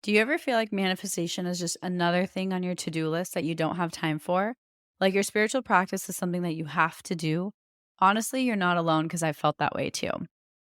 Do you ever feel like manifestation is just another thing on your to-do list that you don't have time for? Like your spiritual practice is something that you have to do? Honestly, you're not alone because I felt that way too.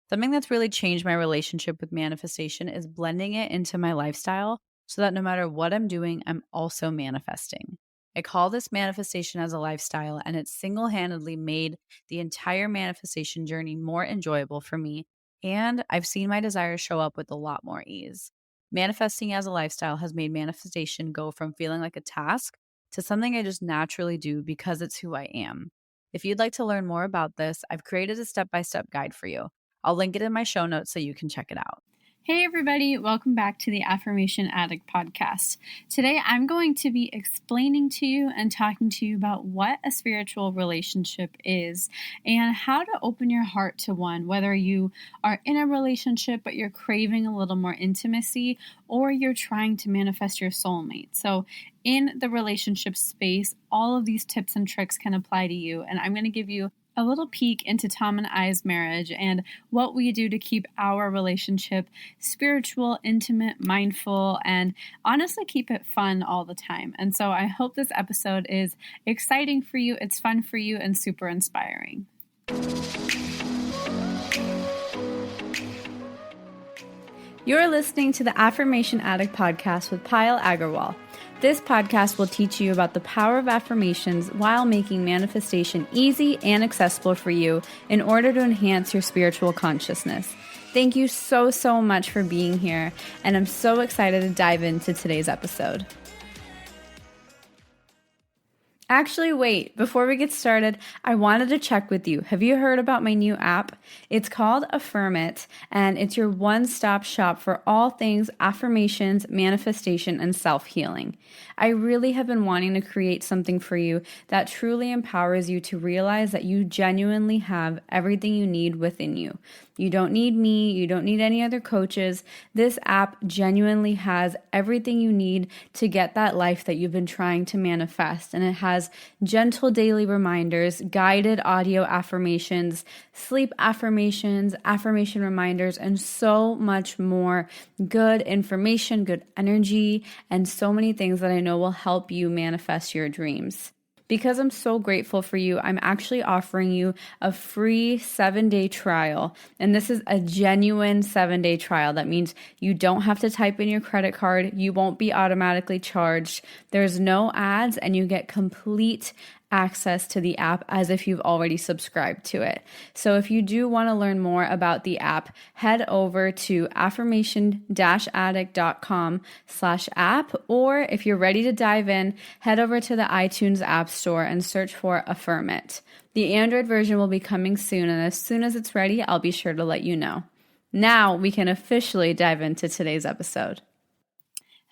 Something that's really changed my relationship with manifestation is blending it into my lifestyle so that no matter what I'm doing, I'm also manifesting. I call this manifestation as a lifestyle, and it's single handedly made the entire manifestation journey more enjoyable for me. And I've seen my desires show up with a lot more ease. Manifesting as a lifestyle has made manifestation go from feeling like a task to something I just naturally do because it's who I am. If you'd like to learn more about this, I've created a step by step guide for you. I'll link it in my show notes so you can check it out. Hey, everybody, welcome back to the Affirmation Addict podcast. Today, I'm going to be explaining to you and talking to you about what a spiritual relationship is and how to open your heart to one, whether you are in a relationship but you're craving a little more intimacy or you're trying to manifest your soulmate. So, in the relationship space, all of these tips and tricks can apply to you, and I'm going to give you a little peek into Tom and I's marriage and what we do to keep our relationship spiritual, intimate, mindful, and honestly keep it fun all the time. And so I hope this episode is exciting for you, it's fun for you, and super inspiring. You're listening to the Affirmation Addict podcast with Payal Agarwal. This podcast will teach you about the power of affirmations while making manifestation easy and accessible for you in order to enhance your spiritual consciousness. Thank you so much for being here, and I'm so excited to dive into today's episode. Actually, wait, before we get started, I wanted to check with you. Have you heard about my new app? It's called Affirm It, and it's your one-stop shop for all things affirmations, manifestation, and self-healing. I really have been wanting to create something for you that truly empowers you to realize that you genuinely have everything you need within you. You don't need me. You don't need any other coaches. This app genuinely has everything you need to get that life that you've been trying to manifest. And it has gentle daily reminders, guided audio affirmations, sleep affirmations, affirmation reminders, and so much more good information, good energy, and so many things that I know will help you manifest your dreams. Because I'm so grateful for you, I'm actually offering you a free 7-day trial. And this is a genuine 7-day trial. That means you don't have to type in your credit card. You won't be automatically charged. There's no ads, and you get complete access to the app as if you've already subscribed to it. So if you do want to learn more about the app, head over to affirmation-addict.com/app, or if you're ready to dive in, head over to the iTunes App Store and search for Affirm It. The Android version will be coming soon, and as soon as it's ready, I'll be sure to let you know. Now we can officially dive into today's episode.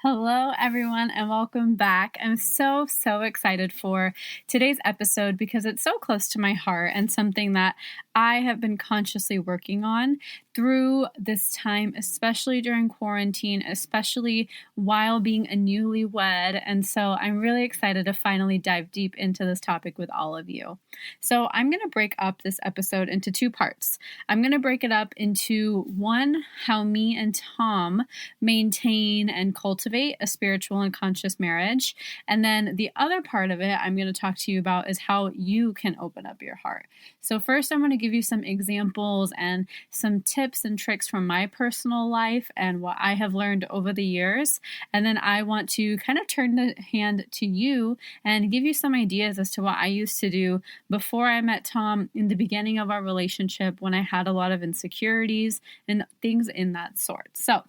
Hello, everyone, and welcome back. I'm so excited for today's episode because it's so close to my heart and something that I have been consciously working on through this time, especially during quarantine, especially while being a newlywed. And so I'm really excited to finally dive deep into this topic with all of you. So I'm going to break up this episode into two parts. I'm going to break it up into one, how me and Tom maintain and cultivate a spiritual and conscious marriage. And then the other part of it I'm going to talk to you about is how you can open up your heart. So first, I'm going to give you some examples and some tips and tricks from my personal life and what I have learned over the years. And then I want to kind of turn the hand to you and give you some ideas as to what I used to do before I met Tom in the beginning of our relationship when I had a lot of insecurities and things in that sort. So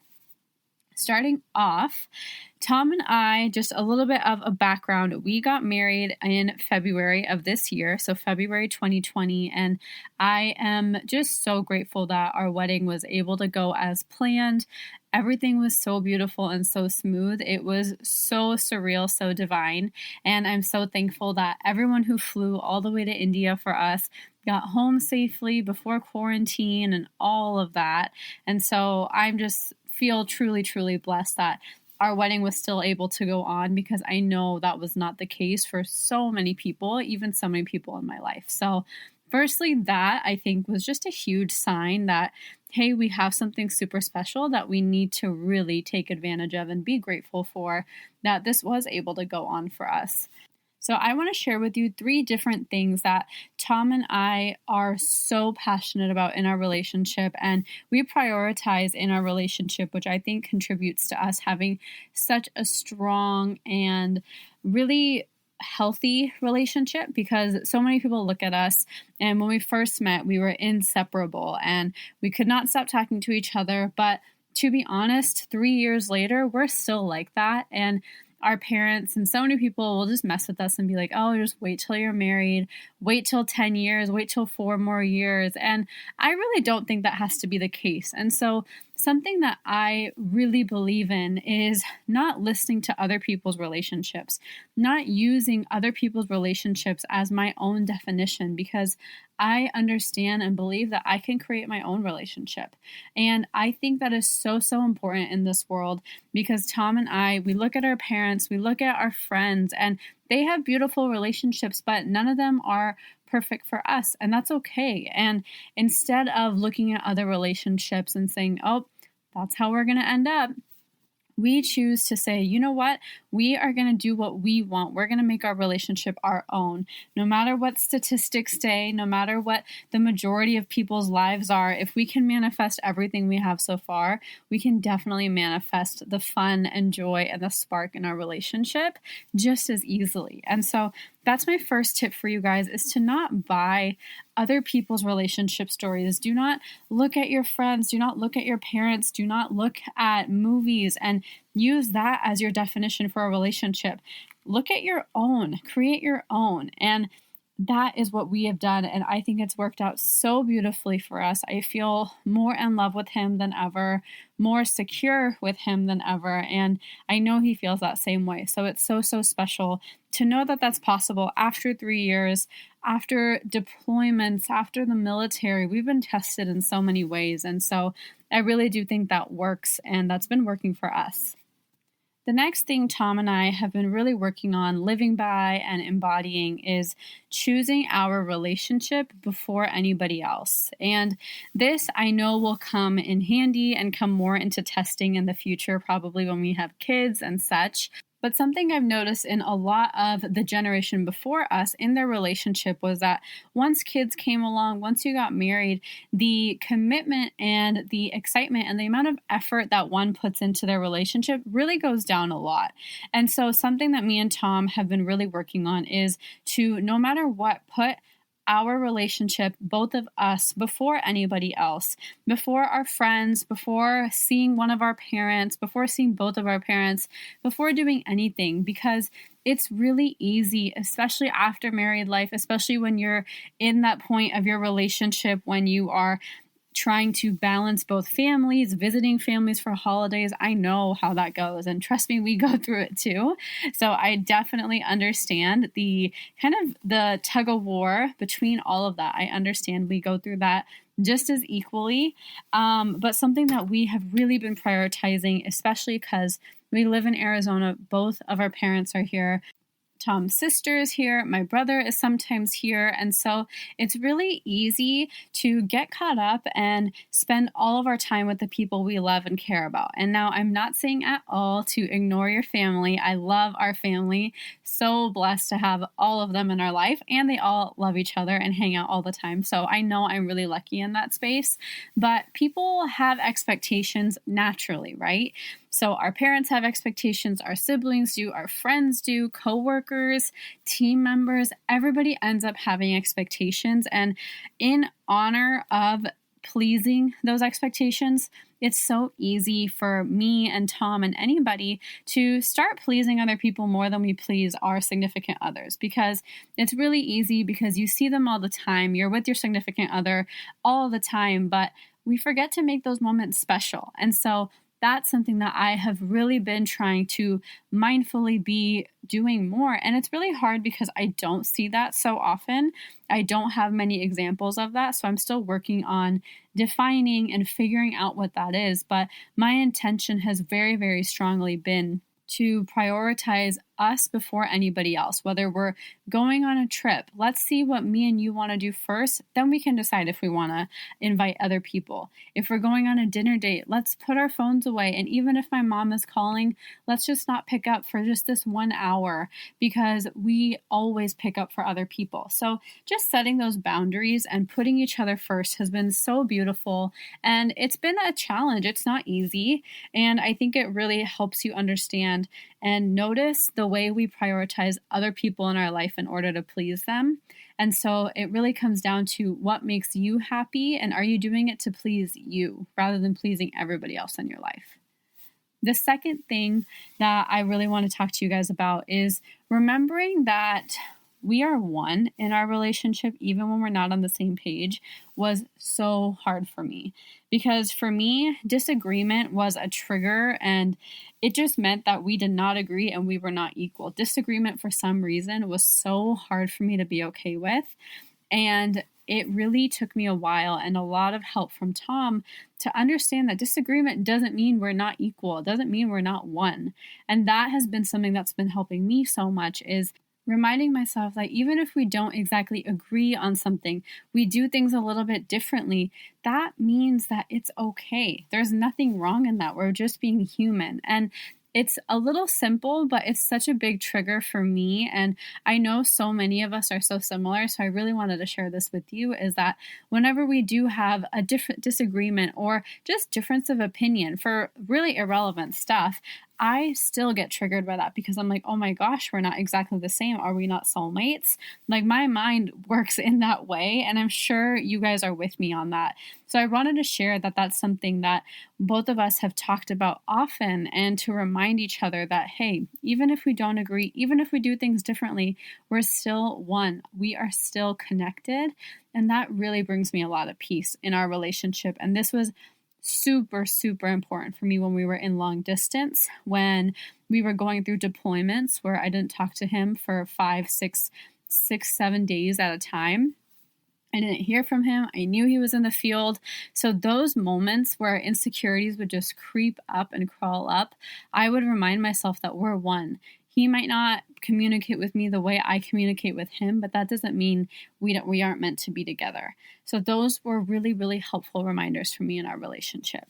starting off, Tom and I, just a little bit of a background, we got married in February of this year, so February 2020, and I am just so grateful that our wedding was able to go as planned. Everything was so beautiful and so smooth. It was so surreal, so divine, and I'm so thankful that everyone who flew all the way to India for us got home safely before quarantine and all of that, and so I'm just feel truly blessed that our wedding was still able to go on because I know that was not the case for so many people, even so many people in my life. So firstly, that I think was just a huge sign that, hey, we have something super special that we need to really take advantage of and be grateful for that this was able to go on for us. So, I want to share with you 3 different things that Tom and I are so passionate about in our relationship, and we prioritize in our relationship, which I think contributes to us having such a strong and really healthy relationship, because so many people look at us, and when we first met, we were inseparable and we could not stop talking to each other. But to be honest, 3 years later, we're still like that. And our parents and so many people will just mess with us and be like, oh, just wait till you're married, wait till 10 years, wait till 4 more years. And I really don't think that has to be the case. And so something that I really believe in is not listening to other people's relationships, not using other people's relationships as my own definition, because I understand and believe that I can create my own relationship. And I think that is so, so important in this world, because Tom and I, we look at our parents, we look at our friends, and they have beautiful relationships, but none of them are perfect for us. And that's okay. And instead of looking at other relationships and saying, oh, that's how we're going to end up, we choose to say, you know what? We are going to do what we want. We're going to make our relationship our own. No matter what statistics say, no matter what the majority of people's lives are, if we can manifest everything we have so far, we can definitely manifest the fun and joy and the spark in our relationship just as easily. And so that's my first tip for you guys, is to not buy other people's relationship stories. Do not look at your friends. Do not look at your parents. Do not look at movies and use that as your definition for a relationship. Look at your own, create your own. And that is what we have done. And I think it's worked out so beautifully for us. I feel more in love with him than ever, more secure with him than ever. And I know he feels that same way. So it's so, so special to know that that's possible after 3 years, after deployments, after the military. We've been tested in so many ways. And so I really do think that works, and that's been working for us. The next thing Tom and I have been really working on living by and embodying is choosing our relationship before anybody else. And this I know will come in handy and come more into testing in the future, probably when we have kids and such. But something I've noticed in a lot of the generation before us in their relationship was that once kids came along, once you got married, the commitment and the excitement and the amount of effort that one puts into their relationship really goes down a lot. And so something that me and Tom have been really working on is to, no matter what, put our relationship, both of us, before anybody else, before our friends, before seeing one of our parents, before seeing both of our parents, before doing anything, because it's really easy, especially after married life, especially when you're in that point of your relationship when you are trying to balance both families, visiting families for holidays. I know how that goes. And trust me, we go through it too. So I definitely understand the kind of the tug of war between all of that. I understand we go through that just as equally. But something that we have really been prioritizing, especially because we live in Arizona, both of our parents are here. Tom's sister is here. My brother is sometimes here. And so it's really easy to get caught up and spend all of our time with the people we love and care about. And now I'm not saying at all to ignore your family. I love our family. So blessed to have all of them in our life, and they all love each other and hang out all the time. So I know I'm really lucky in that space. But people have expectations naturally, right? So our parents have expectations, our siblings do, our friends do, coworkers, team members, everybody ends up having expectations. And in honor of pleasing those expectations, it's so easy for me and Tom and anybody to start pleasing other people more than we please our significant others, because it's really easy because you see them all the time. You're with your significant other all the time, but we forget to make those moments special. And so that's something that I have really been trying to mindfully be doing more. And it's really hard because I don't see that so often. I don't have many examples of that. So I'm still working on defining and figuring out what that is. But my intention has very, very strongly been to prioritize us before anybody else, whether we're going on a trip. Let's see what me and you want to do first. Then we can decide if we want to invite other people. If we're going on a dinner date, let's put our phones away. And even if my mom is calling, let's just not pick up for just this 1 hour, because we always pick up for other people. So just setting those boundaries and putting each other first has been so beautiful. And it's been a challenge. It's not easy. And I think it really helps you understand and notice the way we prioritize other people in our life in order to please them. And so it really comes down to what makes you happy, and are you doing it to please you rather than pleasing everybody else in your life? The second thing that I really want to talk to you guys about is remembering that we are one in our relationship, even when we're not on the same page, was so hard for me. Because for me, disagreement was a trigger, and it just meant that we did not agree and we were not equal. Disagreement, for some reason, was so hard for me to be okay with. And it really took me a while and a lot of help from Tom to understand that disagreement doesn't mean we're not equal. It doesn't mean we're not one. And that has been something that's been helping me so much, is reminding myself that even if we don't exactly agree on something, we do things a little bit differently, that means that it's okay. There's nothing wrong in that. We're just being human. And it's a little simple, but it's such a big trigger for me. And I know so many of us are so similar. So I really wanted to share this with you, is that whenever we do have a different disagreement or just difference of opinion for really irrelevant stuff, I still get triggered by that, because I'm like, oh my gosh, we're not exactly the same. Are we not soulmates? Like, my mind works in that way, and I'm sure you guys are with me on that. So I wanted to share that that's something that both of us have talked about often, and to remind each other that, hey, even if we don't agree, even if we do things differently, we're still one. We are still connected. And that really brings me a lot of peace in our relationship. And this was super, super important for me when we were in long distance, when we were going through deployments where I didn't talk to him for 5, 6, 7 days at a time. I didn't hear from him. I knew he was in the field. So those moments where insecurities would just creep up and crawl up, I would remind myself that we're one. He might not communicate with me the way I communicate with him, but that doesn't mean we aren't meant to be together. So those were really, really helpful reminders for me in our relationship.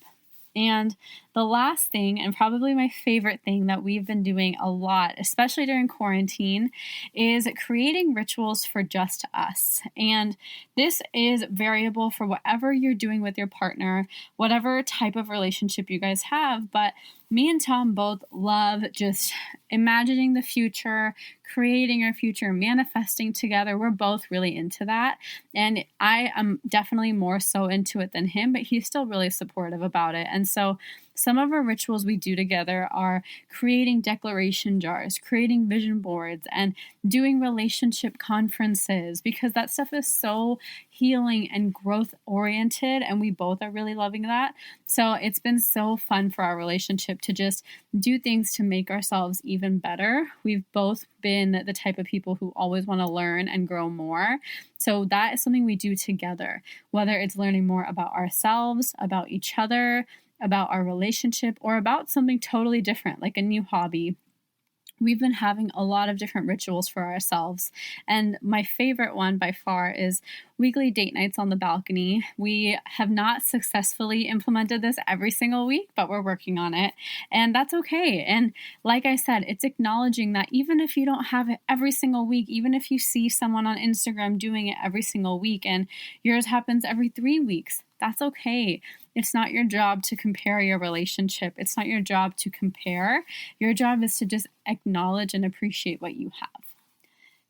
And the last thing, and probably my favorite thing that we've been doing a lot, especially during quarantine, is creating rituals for just us. And this is variable for whatever you're doing with your partner, whatever type of relationship you guys have. But me and Tom both love just imagining the future, creating our future, manifesting together. We're both really into that. And I am definitely more so into it than him, but he's still really supportive about it. And so some of our rituals we do together are creating declaration jars, creating vision boards, and doing relationship conferences, because that stuff is so healing and growth oriented, and we both are really loving that. So it's been so fun for our relationship to just do things to make ourselves even better. We've both been the type of people who always want to learn and grow more. So that is something we do together, whether it's learning more about ourselves, about each other, about our relationship, or about something totally different, like a new hobby. We've been having a lot of different rituals for ourselves. And my favorite one by far is weekly date nights on the balcony. We have not successfully implemented this every single week, but we're working on it. And that's okay. And like I said, it's acknowledging that even if you don't have it every single week, even if you see someone on Instagram doing it every single week and yours happens every 3 weeks, that's okay. It's not your job to compare your relationship. It's not your job to compare. Your job is to just acknowledge and appreciate what you have.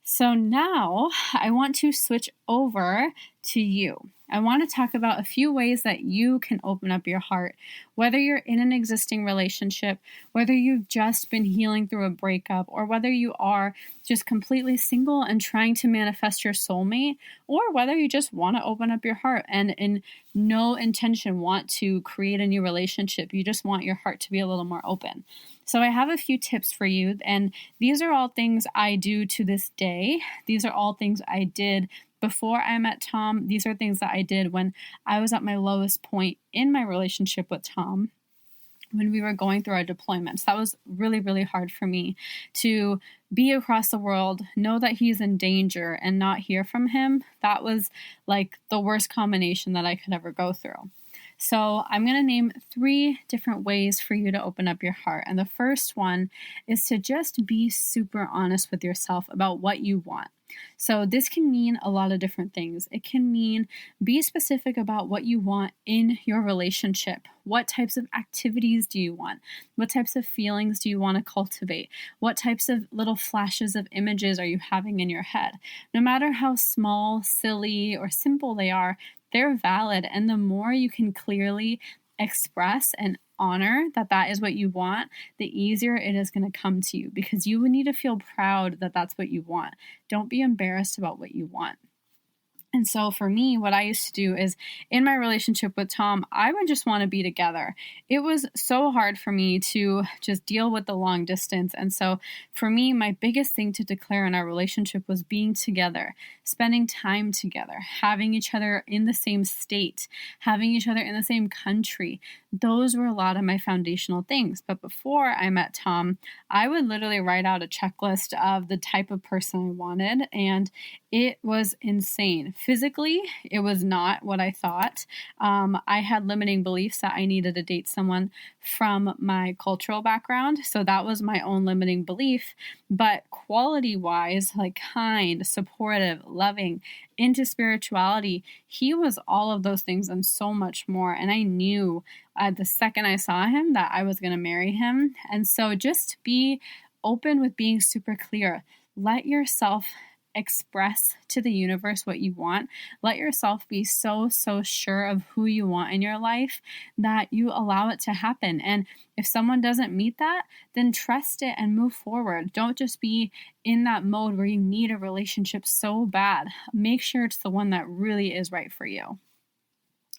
So now I want to switch over to you. I want to talk about a few ways that you can open up your heart, whether you're in an existing relationship, whether you've just been healing through a breakup, or whether you are just completely single and trying to manifest your soulmate, or whether you just want to open up your heart and in no intention want to create a new relationship. You just want your heart to be a little more open. So I have a few tips for you, and these are all things I do to this day. These are all things I did before I met Tom. These are things that I did when I was at my lowest point in my relationship with Tom. when we were going through our deployments. That was really, really hard for me to be across the world, know that he's in danger and not hear from him. That was like the worst combination that I could ever go through. So I'm going to name 3 different ways for you to open up your heart. And the first one is to just be super honest with yourself about what you want. So this can mean a lot of different things. It can mean be specific about what you want in your relationship. What types of activities do you want? What types of feelings do you want to cultivate? What types of little flashes of images are you having in your head? No matter how small, silly, or simple they are, they're valid. And the more you can clearly express and honor that that is what you want, the easier it is going to come to you, because you would need to feel proud that that's what you want. Don't be embarrassed about what you want. And so for me, what I used to do is in my relationship with Tom, I would just want to be together. It was so hard for me to just deal with the long distance. And so for me, my biggest thing to declare in our relationship was being together, spending time together, having each other in the same state, having each other in the same country. Those were a lot of my foundational things. But before I met Tom, I would literally write out a checklist of the type of person I wanted, and it was insane. Physically, it was not what I thought. I had limiting beliefs that I needed to date someone from my cultural background. So that was my own limiting belief. But quality wise, like kind, supportive, loving, into spirituality, he was all of those things and so much more. And I knew the second I saw him that I was going to marry him. And so just be open with being super clear. Let yourself express to the universe what you want. Let yourself be so sure of who you want in your life that you allow it to happen. And if someone doesn't meet that, then trust it and move forward. Don't just be in that mode where you need a relationship so bad. Make sure it's the one that really is right for you.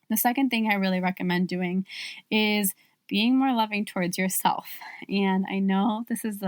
The second thing I really recommend doing is being more loving towards yourself. And I know this is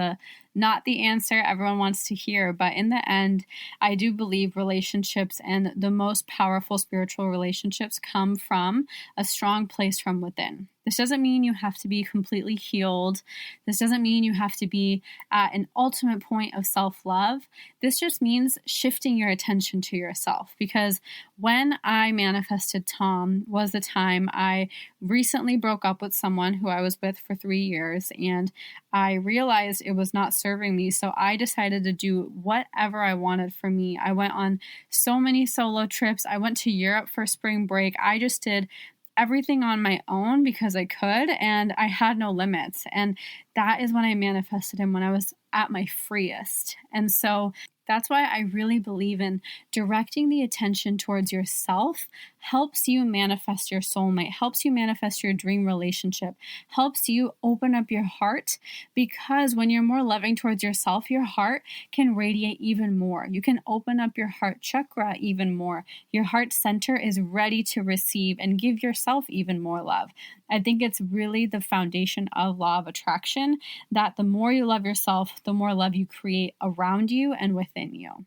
not the answer everyone wants to hear, but in the end, I do believe relationships and the most powerful spiritual relationships come from a strong place from within. This doesn't mean you have to be completely healed. This doesn't mean you have to be at an ultimate point of self-love. This just means shifting your attention to yourself. Because when I manifested Tom was the time I recently broke up with someone who I was with for 3 years, and I realized it was not serving me. So I decided to do whatever I wanted for me. I went on so many solo trips. I went to Europe for spring break. I just did everything on my own because I could, and I had no limits. And that is when I manifested him, when I was at my freest. And so that's why I really believe in directing the attention towards yourself helps you manifest your soulmate, helps you manifest your dream relationship, helps you open up your heart, because when you're more loving towards yourself, your heart can radiate even more. You can open up your heart chakra even more. Your heart center is ready to receive and give yourself even more love. I think it's really the foundation of law of attraction, that the more you love yourself, the more love you create around you and within you.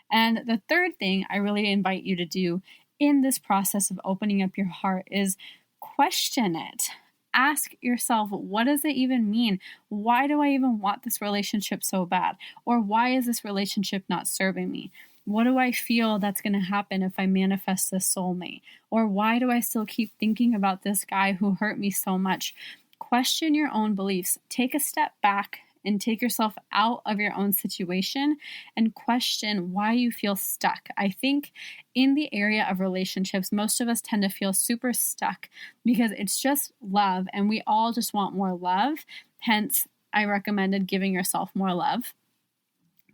And the third thing I really invite you to do in this process of opening up your heart is question it. Ask yourself, what does it even mean? Why do I even want this relationship so bad? Or why is this relationship not serving me? What do I feel that's going to happen if I manifest this soulmate? Or why do I still keep thinking about this guy who hurt me so much? Question your own beliefs. Take a step back and take yourself out of your own situation and question why you feel stuck. I think in the area of relationships, most of us tend to feel super stuck because it's just love and we all just want more love. Hence, I recommended giving yourself more love.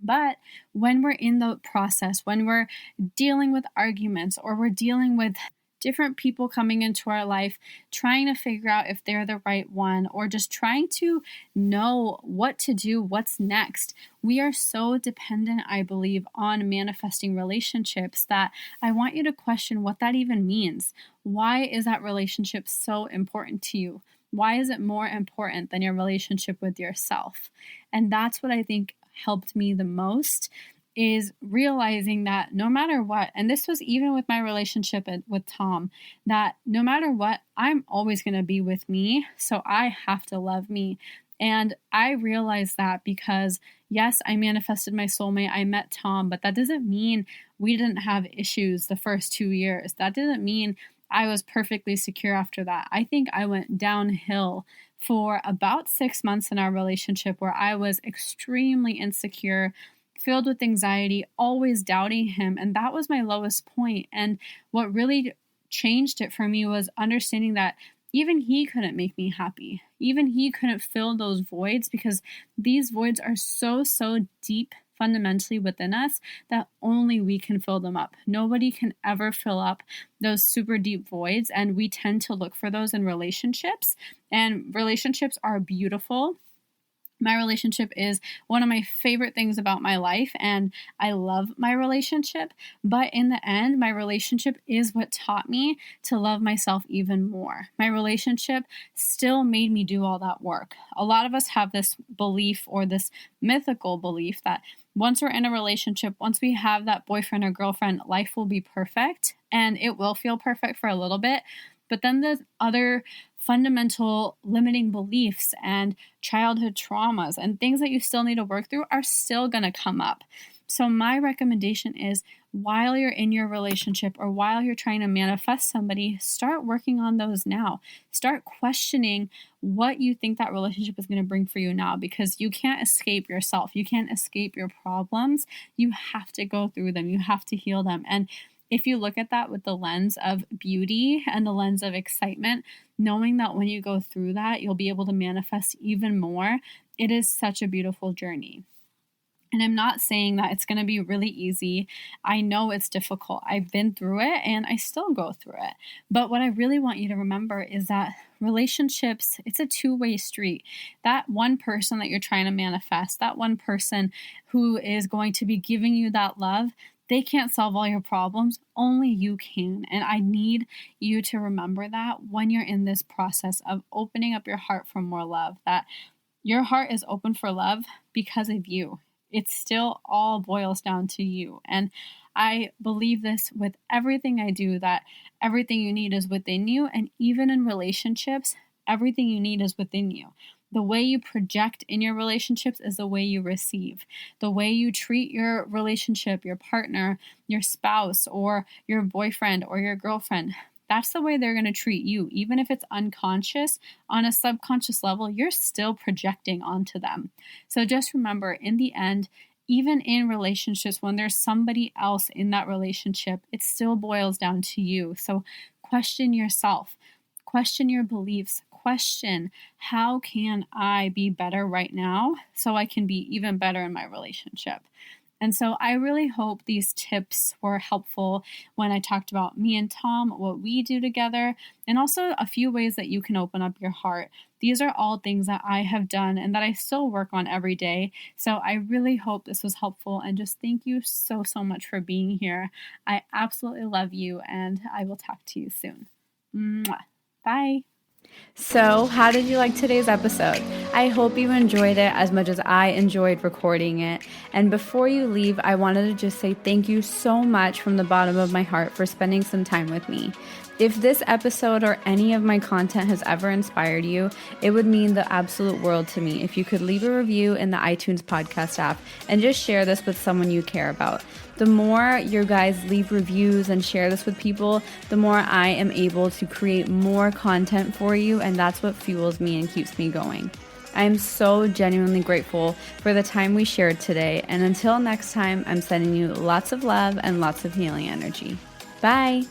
But when we're in the process, when we're dealing with arguments or we're dealing with different people coming into our life, trying to figure out if they're the right one, or just trying to know what to do, what's next, we are so dependent, I believe, on manifesting relationships that I want you to question what that even means. Why is that relationship so important to you? Why is it more important than your relationship with yourself? And that's what I think helped me the most is realizing that no matter what, and this was even with my relationship with Tom, that no matter what, I'm always going to be with me. So I have to love me. And I realized that because, yes, I manifested my soulmate. I met Tom, but that doesn't mean we didn't have issues the first 2 years. That didn't mean I was perfectly secure after that. I think I went downhill for about 6 months in our relationship where I was extremely insecure, filled with anxiety, always doubting him. And that was my lowest point. And what really changed it for me was understanding that even he couldn't make me happy. Even he couldn't fill those voids because these voids are so, so deep fundamentally within us that only we can fill them up. Nobody can ever fill up those super deep voids. And we tend to look for those in relationships. And relationships are beautiful. My relationship is one of my favorite things about my life, and I love my relationship. But in the end, my relationship is what taught me to love myself even more. My relationship still made me do all that work. A lot of us have this belief or this mythical belief that once we're in a relationship, once we have that boyfriend or girlfriend, life will be perfect, and it will feel perfect for a little bit. But then the other fundamental limiting beliefs and childhood traumas and things that you still need to work through are still going to come up. So my recommendation is while you're in your relationship or while you're trying to manifest somebody, start working on those now. Start questioning what you think that relationship is going to bring for you now, because you can't escape yourself. You can't escape your problems. You have to go through them. You have to heal them. And if you look at that with the lens of beauty and the lens of excitement, knowing that when you go through that, you'll be able to manifest even more, it is such a beautiful journey. And I'm not saying that it's going to be really easy. I know it's difficult. I've been through it and I still go through it. But what I really want you to remember is that relationships, it's a two-way street. That one person that you're trying to manifest, that one person who is going to be giving you that love, they can't solve all your problems. Only you can. And I need you to remember that when you're in this process of opening up your heart for more love, that your heart is open for love because of you. It still all boils down to you. And I believe this with everything I do, that everything you need is within you. And even in relationships, everything you need is within you. The way you project in your relationships is the way you receive. The way you treat your relationship, your partner, your spouse, or your boyfriend or your girlfriend, that's the way they're going to treat you. Even if it's unconscious, on a subconscious level, you're still projecting onto them. So just remember, in the end, even in relationships, when there's somebody else in that relationship, it still boils down to you. So question yourself, question your beliefs, question, how can I be better right now so I can be even better in my relationship? And so I really hope these tips were helpful when I talked about me and Tom, what we do together, and also a few ways that you can open up your heart. These are all things that I have done and that I still work on every day. So I really hope this was helpful, and just thank you so, so much for being here. I absolutely love you, and I will talk to you soon. Mwah. Bye. So, how did you like today's episode? I hope you enjoyed it as much as I enjoyed recording it. And before you leave, I wanted to just say thank you so much from the bottom of my heart for spending some time with me. If this episode or any of my content has ever inspired you, it would mean the absolute world to me if you could leave a review in the iTunes podcast app and just share this with someone you care about. The more you guys leave reviews and share this with people, the more I am able to create more content for you, and that's what fuels me and keeps me going. I am so genuinely grateful for the time we shared today, and until next time, I'm sending you lots of love and lots of healing energy. Bye!